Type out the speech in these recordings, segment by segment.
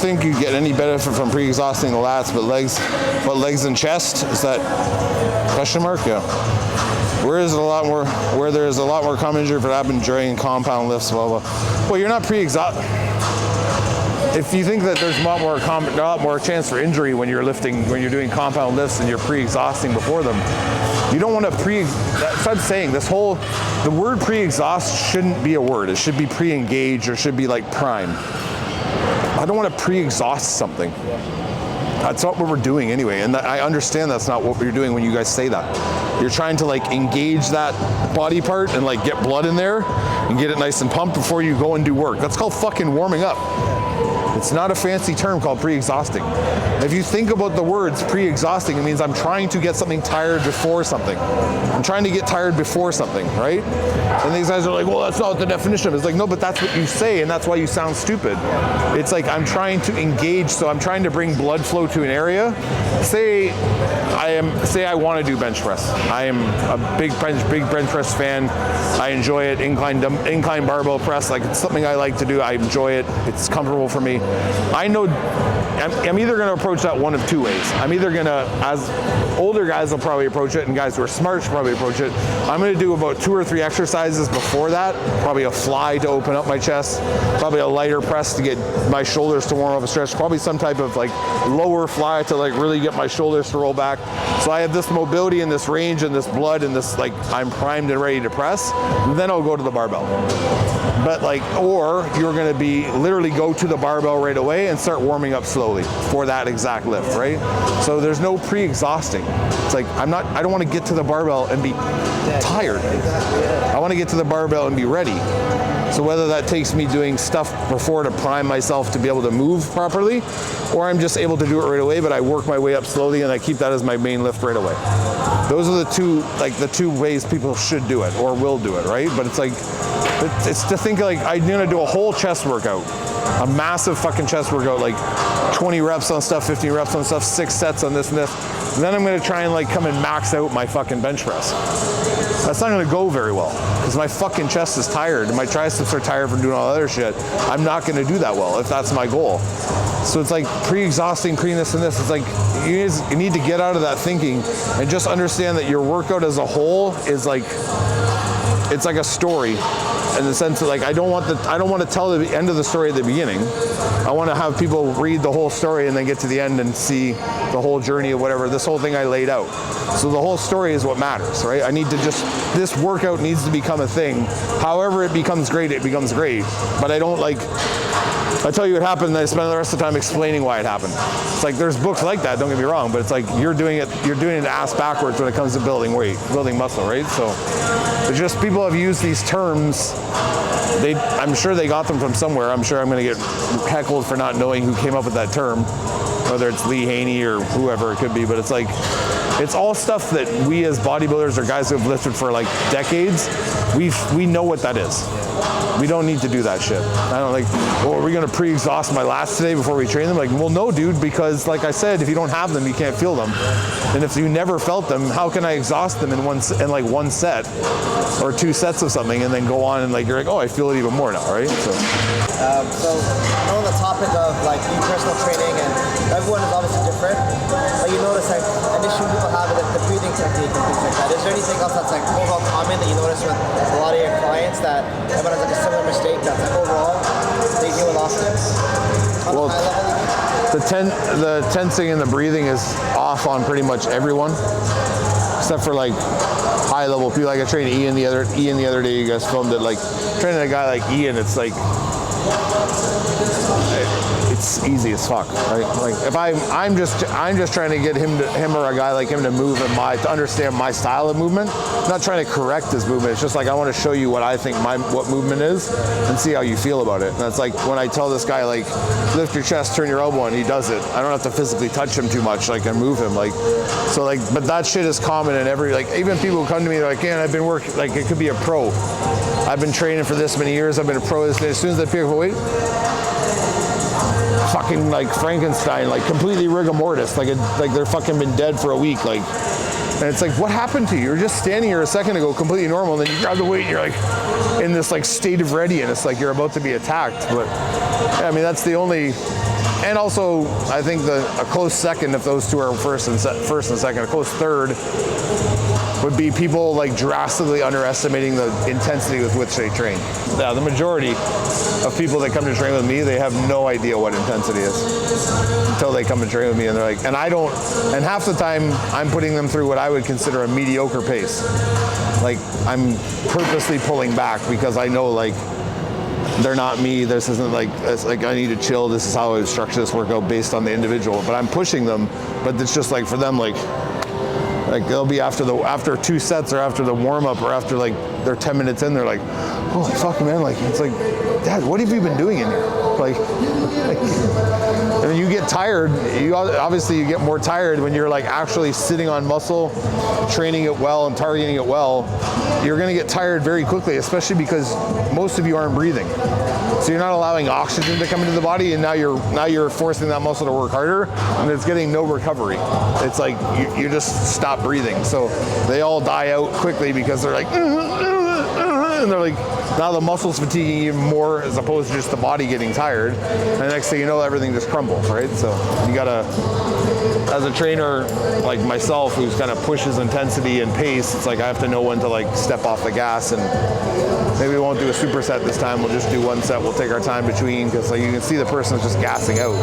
think you get any benefit from pre-exhausting the lats, but legs and chest? Is that question mark? Yeah. Where there's a lot more common injury for happen during compound lifts, blah blah. Well, you're not pre-exhaust. If you think that there's a lot more chance for injury when you're doing compound lifts and you're pre-exhausting before them, you don't want to that's what I'm saying. The word pre-exhaust shouldn't be a word. It should be pre-engage, or it should be like prime. I don't want to pre-exhaust something. That's not what we're doing anyway, and I understand that's not what you're doing when you guys say that. You're trying to like engage that body part and like get blood in there and get it nice and pumped before you go and do work. That's called fucking warming up. It's not a fancy term called pre-exhausting. If you think about the words pre-exhausting, it means I'm trying to get something tired before something. I'm trying to get tired before something, right? And these guys are like, well, that's not what the definition of it is. Like, no, but that's what you say, and that's why you sound stupid. It's like I'm trying to engage, so I'm trying to bring blood flow to an area. Say I want to do bench press. I am a big bench press fan. I enjoy it. Incline barbell press, like it's something I like to do. I enjoy it. It's comfortable for me. I know I'm either going to approach that one of two ways. I'm either going to, as older guys will probably approach it, and guys who are smart should probably approach it, I'm going to do about 2 or 3 exercises before that. Probably a fly to open up my chest, probably a lighter press to get my shoulders to warm up a stretch, probably some type of like lower fly to like really get my shoulders to roll back. So I have this mobility and this range and this blood and this, like, I'm primed and ready to press, and then I'll go to the barbell. But like, or you're going to be literally go to the barbell right away and start warming up slowly for that exact lift, right? So there's no pre-exhausting. It's like, I don't want to get to the barbell and be tired. I want to get to the barbell and be ready. So whether that takes me doing stuff before to prime myself to be able to move properly, or I'm just able to do it right away, but I work my way up slowly and I keep that as my main lift right away. Those are the two ways people should do it or will do it, right? But it's like, it's to think like I'm gonna do a whole chest workout, a massive fucking chest workout, like 20 reps on stuff, 15 reps on stuff, 6 sets on this and this. And then I'm gonna try and like come and max out my fucking bench press. That's not gonna go very well because my fucking chest is tired and my triceps are tired from doing all that other shit. I'm not gonna do that well if that's my goal. So it's like pre-exhausting, pre-this and this. It's like you need to get out of that thinking and just understand that your workout as a whole is like, it's like a story. In the sense that like I don't want to tell the end of the story at the beginning. I want to have people read the whole story and then get to the end and see the whole journey of whatever, this whole thing I laid out. So the whole story is what matters, right? I need to this workout needs to become a thing. However it becomes great, it becomes great. But I don't like, I tell you what happened, and I spend the rest of the time explaining why it happened. It's like there's books like that, don't get me wrong, but it's like you're doing it ass backwards when it comes to building weight, building muscle, right? So it's just people have used these terms. I'm sure they got them from somewhere. I'm sure I'm going to get heckled for not knowing who came up with that term, whether it's Lee Haney or whoever it could be, but it's like, it's all stuff that we as bodybuilders or guys who have lifted for like decades, we know what that is. We don't need to do that shit. I don't like, well, are we going to pre-exhaust my lats today before we train them? Like, well, no, dude, because like I said, if you don't have them, you can't feel them. And if you never felt them, how can I exhaust them in one set or 2 sets of something and then go on and like, you're like, oh, I feel it even more now, right? So on the topic of like personal training, and everyone is obviously different, but you notice like an issue people have with the breathing technique and things like that. Is there anything else that's like overall common that you notice with a lot of your clients that everyone has like a similar mistake that's like overall they deal with often? Well, the tensing and the breathing is off on pretty much everyone, except for like high level people. Like I trained Ian the other day. You guys filmed it. Like training a guy like Ian, it's like it's easy as fuck, right? Like if I'm just trying to get him or a guy like him to move to understand my style of movement. I'm not trying to correct his movement. It's just like I want to show you what I think what movement is and see how you feel about it. And that's like when I tell this guy like lift your chest, turn your elbow, and he does it. I don't have to physically touch him too much, like and move him, like so like. But that shit is common in every, like even people who come to me, they're like, "Man, I've been working." Like it could be a pro. I've been training for this many years. I've been a pro this day. As soon as they pick up a weight, fucking like Frankenstein, like completely rigor mortis, like they're fucking been dead for a week, like. And it's like, what happened to you? You're just standing here a second ago, completely normal, and then you grab the weight, and you're like in this like state of readiness, like you're about to be attacked. But yeah, I mean, that's the only And also, I think a close second, if those two are first and second, a close third would be people like drastically underestimating the intensity with which they train. Yeah, the majority of people that come to train with me, they have no idea what intensity is until they come and train with me, and they're like, and half the time I'm putting them through what I would consider a mediocre pace. Like, I'm purposely pulling back because I know, like, they're not me. This isn't like, it's like I need to chill. This is how I would structure this workout based on the individual. But I'm pushing them. But it's just like for them, like they'll be after 2 sets or after the warm up or after like they're 10 minutes in, they're like, oh fuck man, like it's like, Dad, what have you been doing in here? Like and you get tired. Obviously you get more tired when you're like actually sitting on muscle, training it well and targeting it well. You're gonna get tired very quickly, especially because most of you aren't breathing. So you're not allowing oxygen to come into the body, and now you're forcing that muscle to work harder, and it's getting no recovery. It's like you just stop breathing. So they all die out quickly because they're like, and they're like, now the muscle's fatiguing even more as opposed to just the body getting tired. And the next thing you know, everything just crumbles, right? So you gotta, as a trainer like myself who's kind of pushes intensity and pace, it's like I have to know when to like step off the gas, and maybe we won't do a superset this time. We'll just do 1 set. We'll take our time between, because like you can see the person's just gassing out.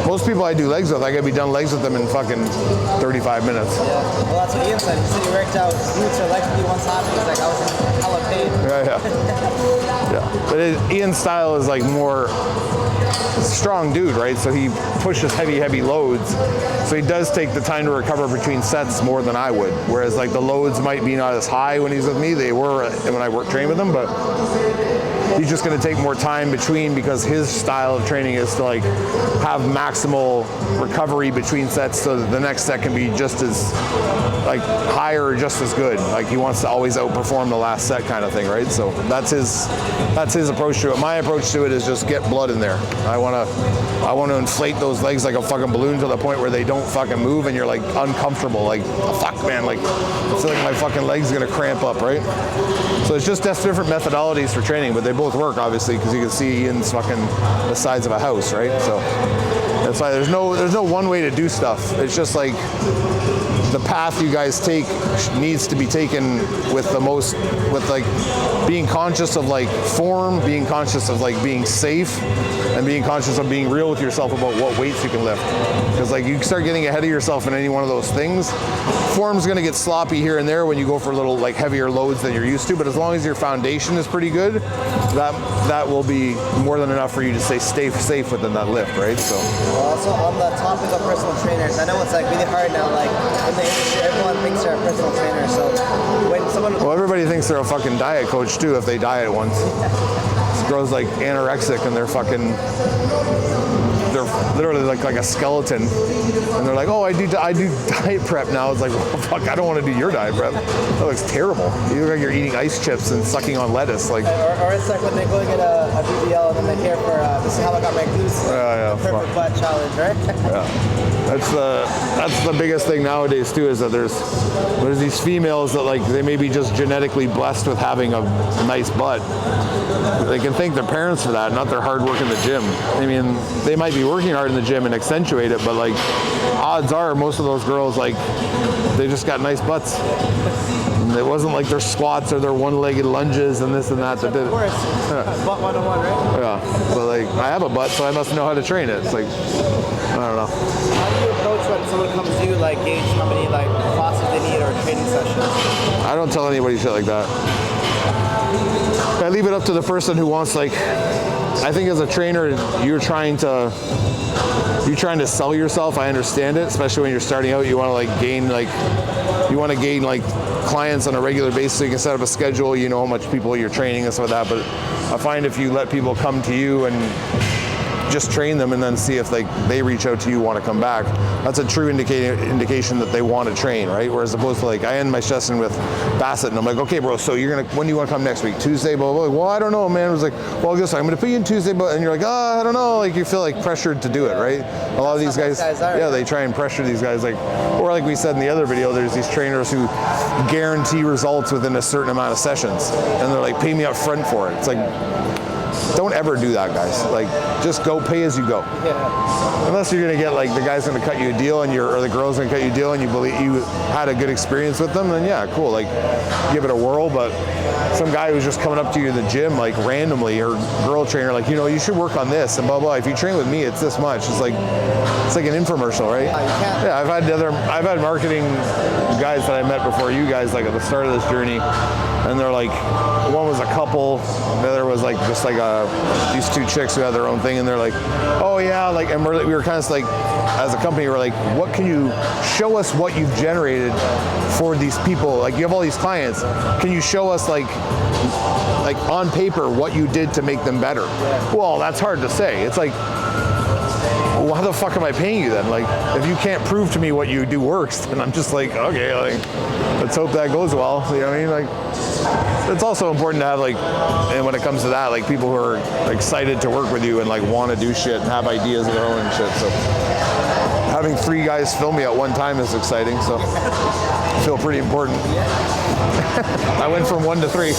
Most people I do legs with, I gotta be done legs with them in fucking 35 minutes. Yeah, well that's what Ian said. He said he worked out glutes or legs with you one time, and he's like, I was in hella pain. Yeah. But Ian's style is like more strong dude, right? So he pushes heavy loads. So he does take the time to recover between sets more than I would. Whereas like the loads might be not as high when he's with me. They were when I trained with him, but he's just going to take more time between, because his style of training is to like have maximal recovery between sets, so that the next set can be just as like higher or just as good. Like he wants to always outperform the last set kind of thing, right? So that's his approach to it. My approach to it is just get blood in there. I want to inflate those legs like a fucking balloon to the point where they don't fucking move and you're like uncomfortable, like oh, fuck man, like I feel like my fucking leg's gonna cramp up, right? So it's just different methodologies for training, but they both work obviously, because you can see Ian's fucking the size of a house, right? So that's why there's no one way to do stuff. It's just like the path you guys take needs to be taken with like being conscious of like form, being conscious of like being safe, and being conscious of being real with yourself about what weights you can lift. Because like you start getting ahead of yourself in any one of those things, form's gonna get sloppy here and there when you go for little like heavier loads than you're used to, but as long as your foundation is pretty good, that will be more than enough for you to stay safe within that lift, right? So also on the topic of personal trainers, I know it's like really hard now, like in the industry, everyone thinks they're a personal trainer. So when someone... Well, everybody thinks they're a fucking diet coach too if they diet once. This girl's like anorexic and they're literally like a skeleton, and they're like, oh, I do diet prep now. It's like, well, fuck, I don't want to do your diet prep. That looks terrible. You look like you're eating ice chips and sucking on lettuce. Like, or it's like when they go get a BBL and then they care for this is how I got my glutes. Perfect butt challenge, right? Yeah. That's the biggest thing nowadays too, is that there's these females that like they may be just genetically blessed with having a nice butt. They can thank their parents for that, not their hard work in the gym. I mean, they might be working hard in the gym and accentuate it, but like odds are most of those girls, like they just got nice butts. And it wasn't like their squats or their one-legged lunges and this and that that did it. Of course. Yeah. Butt 101, right? Yeah. But like I have a butt, so I must know how to train it. It's like, I don't know. How do you approach when someone comes to you, like gauge how many like classes they need or training sessions? I don't tell anybody shit like that. I leave it up to the person who wants, like, I think as a trainer, you're trying to sell yourself. I understand it, especially when you're starting out. You want to gain clients on a regular basis, so you can set up a schedule, you know how much people you're training and stuff like that. But I find if you let people come to you and just train them and then see if they reach out to you, want to come back, that's a true indication that they want to train, right? Whereas opposed to like, I end my session with Bassett and I'm like, okay bro, so when do you want to come next week? Tuesday, blah, blah, blah. Well, I don't know, man. It was like, well, guess what? I'm going to put you in Tuesday, and you're like, oh, I don't know. Like you feel like pressured to do it, right? A lot of these guys they try and pressure these guys, or like we said in the other video, there's these trainers who guarantee results within a certain amount of sessions, and they're like, pay me up front for it. It's like, don't ever do that, guys. Like, just go pay as you go. Yeah. Unless you're gonna get like the guy's gonna cut you a deal and or the girl's gonna cut you a deal and you believe you had a good experience with them, then yeah, cool. Like, give it a whirl. But some guy who's just coming up to you in the gym like randomly, or girl trainer, like, you should work on this and blah blah. If you train with me, it's this much. It's like an infomercial, right? Yeah, I've had marketing guys that I met before you guys, like at the start of this journey, and they're like, one was a couple, the other was like just like these two chicks who had their own thing, and they're like, oh yeah, like, and we were kind of like, as a company, we're like, what can you show us what you've generated for these people? Like, you have all these clients, can you show us like on paper what you did to make them better? Well, that's hard to say. It's like, well, how the fuck am I paying you then? Like, if you can't prove to me what you do works, then I'm just like, okay, like, let's hope that goes well. You know what I mean? Like, it's also important to have like, and when it comes to that, like people who are excited to work with you and like want to do shit and have ideas of their own and shit. So having 3 guys film me at one time is exciting. So I feel pretty important. I went from 1 to 3.